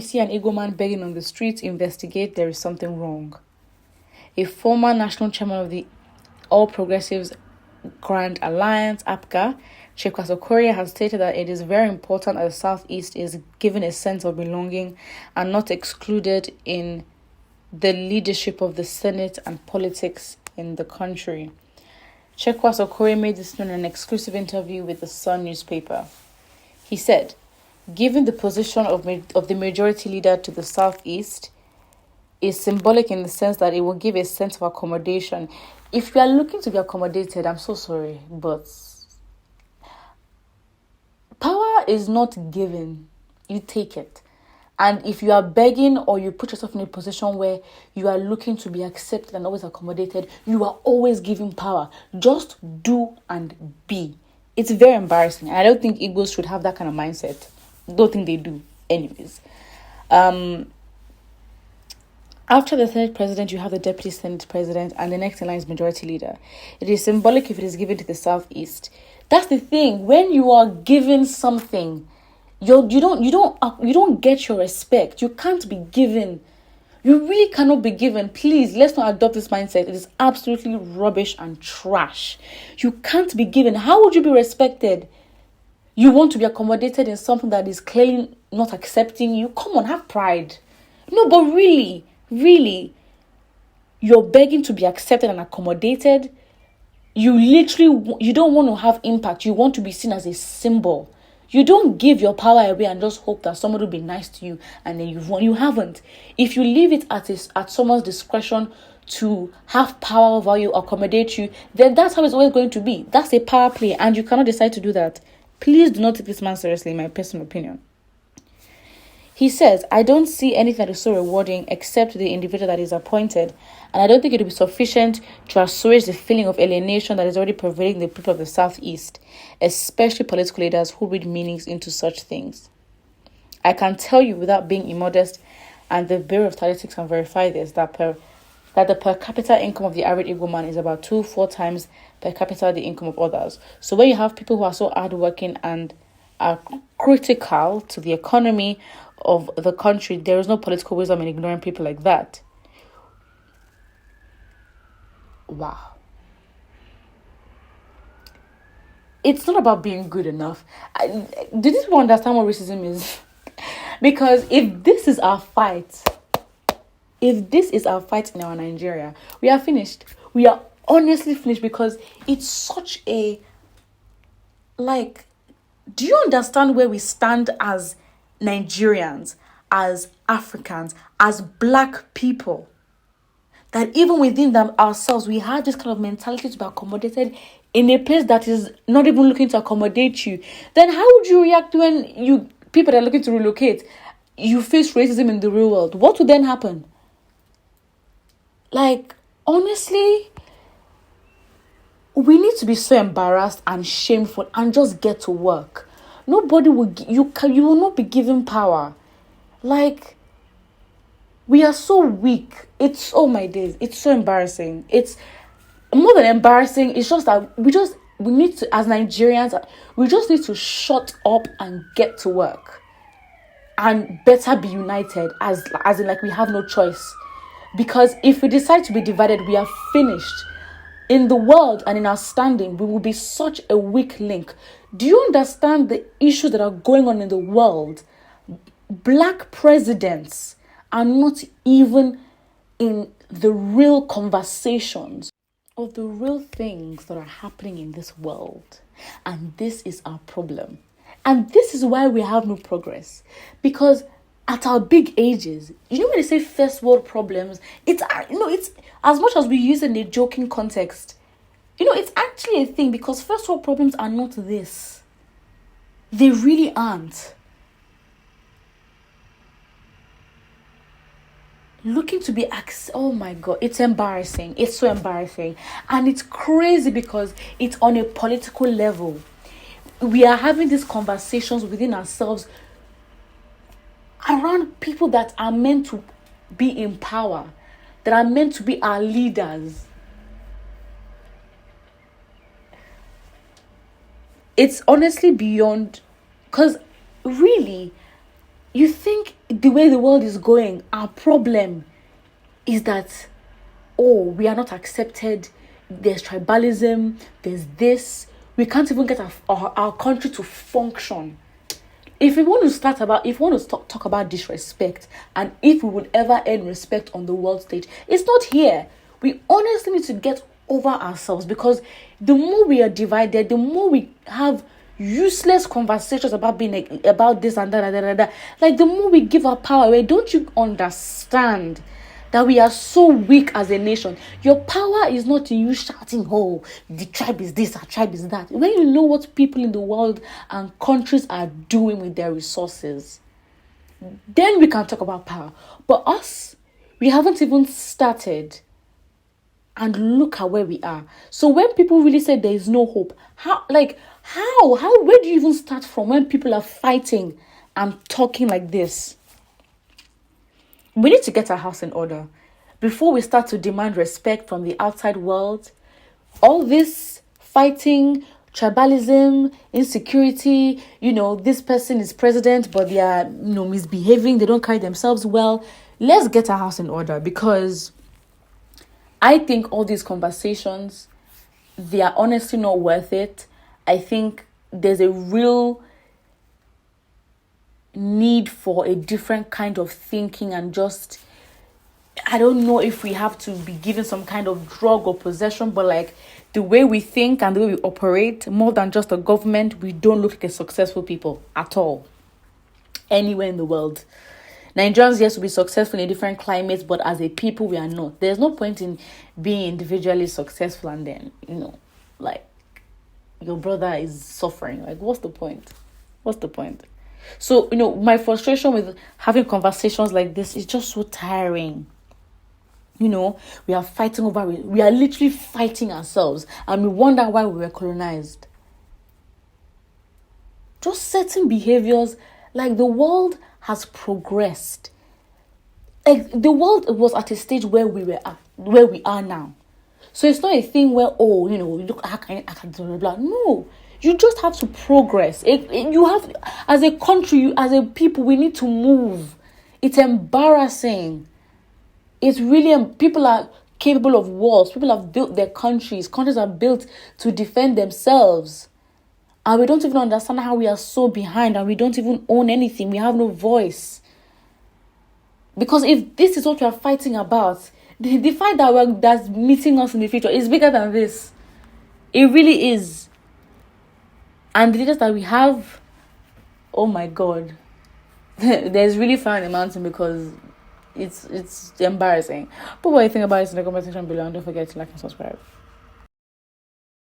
you see an Igbo man begging on the streets, investigate, there is something wrong. A former national chairman of the All Progressives Grand Alliance, Apga, Chekwas Okorie, has stated that it is very important that the Southeast is given a sense of belonging and not excluded in the leadership of the Senate and politics in the country. Chekwas Okorie made this known in an exclusive interview with the Sun newspaper. He said, given the position of the majority leader to the Southeast is symbolic in the sense that it will give a sense of accommodation. If you are looking to be accommodated, I'm so sorry, but power is not given. You take it. And if you are begging or you put yourself in a position where you are looking to be accepted and always accommodated, you are always giving power. Just do and be. It's very embarrassing. I don't think Igbos should have that kind of mindset. Don't think they do. Anyways. After the Senate president, you have the deputy Senate president, and the next in line is majority leader. It is symbolic if it is given to the Southeast. That's the thing. When you are given something, you don't get your respect. You can't be given. You really cannot be given. Please, let's not adopt this mindset. It is absolutely rubbish and trash. You can't be given. How would you be respected? You want to be accommodated in something that is clearly not accepting you? Come on, have pride. No, but really, you're begging to be accepted and accommodated. You don't want to have impact. You want to be seen as a symbol. You don't give your power away and just hope that somebody will be nice to you and then you haven't. If you leave it at someone's discretion to have power over you, accommodate you, then that's how it's always going to be. That's a power play and you cannot decide to do that. Please do not take this man seriously, in my personal opinion. He says, I don't see anything that is so rewarding except the individual that is appointed, and I don't think it will be sufficient to assuage the feeling of alienation that is already pervading the people of the Southeast, especially political leaders who read meanings into such things. I can tell you without being immodest, and the Bureau of Statistics can verify this, that the per capita income of the average Igbo man is about 2-4 times per capita the income of others. So when you have people who are so hardworking and are critical to the economy of the country, there is no political wisdom in ignoring people like that. Wow. It's not about being good enough. Do these people understand what racism is? Because if this is our fight in our Nigeria, we are finished. We are honestly finished because it's such a, do you understand where we stand as Nigerians, as Africans, as Black people? That even within them ourselves, we have this kind of mentality to be accommodated in a place that is not even looking to accommodate you. Then how would you react when people that are looking to relocate, you face racism in the real world? What would then happen? Honestly, we need to be so embarrassed and shameful and just get to work. Nobody will, you will not be given power. We are so weak. It's, oh my days, it's so embarrassing. It's more than embarrassing. It's just that we need to, as Nigerians, we just need to shut up and get to work. And better be united as in we have no choice. Because if we decide to be divided, we are finished. In the world and in our standing, we will be such a weak link. Do you understand the issues that are going on in the world? Black presidents are not even in the real conversations of the real things that are happening in this world. And this is our problem. And this is why we have no progress. Because at our big ages, when they say first world problems, it's as much as we use it in a joking context, it's actually a thing, because first world problems are not this. They really aren't. Looking to be oh my God, it's embarrassing. It's so embarrassing. And it's crazy because it's on a political level. We are having these conversations within ourselves around people that are meant to be in power, that are meant to be our leaders. It's honestly beyond, because really, you think the way the world is going, our problem is that, oh, we are not accepted. There's tribalism. There's this. We can't even get our country to function. If we want to talk about disrespect, and if we would ever earn respect on the world stage, it's not here. We honestly need to get over ourselves, because the more we are divided, the more we have useless conversations about being about this and that, like the more we give our power away. Don't you understand that we are so weak as a nation? Your power is not in you shouting, oh, the tribe is this, our tribe is that. When you know what people in the world and countries are doing with their resources, then we can talk about power. But us, we haven't even started. And look at where we are. So when people really say there is no hope, where do you even start from when people are fighting and talking like this? We need to get our house in order before we start to demand respect from the outside world. All this fighting, tribalism, insecurity, this person is president, but they are, misbehaving. They don't carry themselves well. Let's get our house in order, because I think all these conversations, they are honestly not worth it. I think there's a real need for a different kind of thinking, and just, I don't know if we have to be given some kind of drug or possession, but like the way we think and the way we operate, more than just a government, we don't look like a successful people at all, anywhere in the world. Nigerians, yes, will be successful in a different climate, but as a people, we are not. There's no point in being individually successful and then, like, your brother is suffering. Like, what's the point? What's the point? So, my frustration with having conversations like this is just so tiring. We are fighting over it. We are literally fighting ourselves, and we wonder why we were colonized. Just certain behaviors, like the world has progressed. Like the world was at a stage where we are now. So it's not a thing where, look, I can blah, blah, blah. No, you just have to progress. You have, as a country, as a people, we need to move. It's embarrassing. It's really, people are capable of wars. People have built their countries. Countries are built to defend themselves. And we don't even understand how we are so behind, and we don't even own anything. We have no voice. Because if this is what we are fighting about, the fight that's meeting us in the future is bigger than this. It really is. And the leaders that we have, oh my God, there's really fire in the mountain, because it's embarrassing. But what do you think about it in the comment section below, and don't forget to like and subscribe.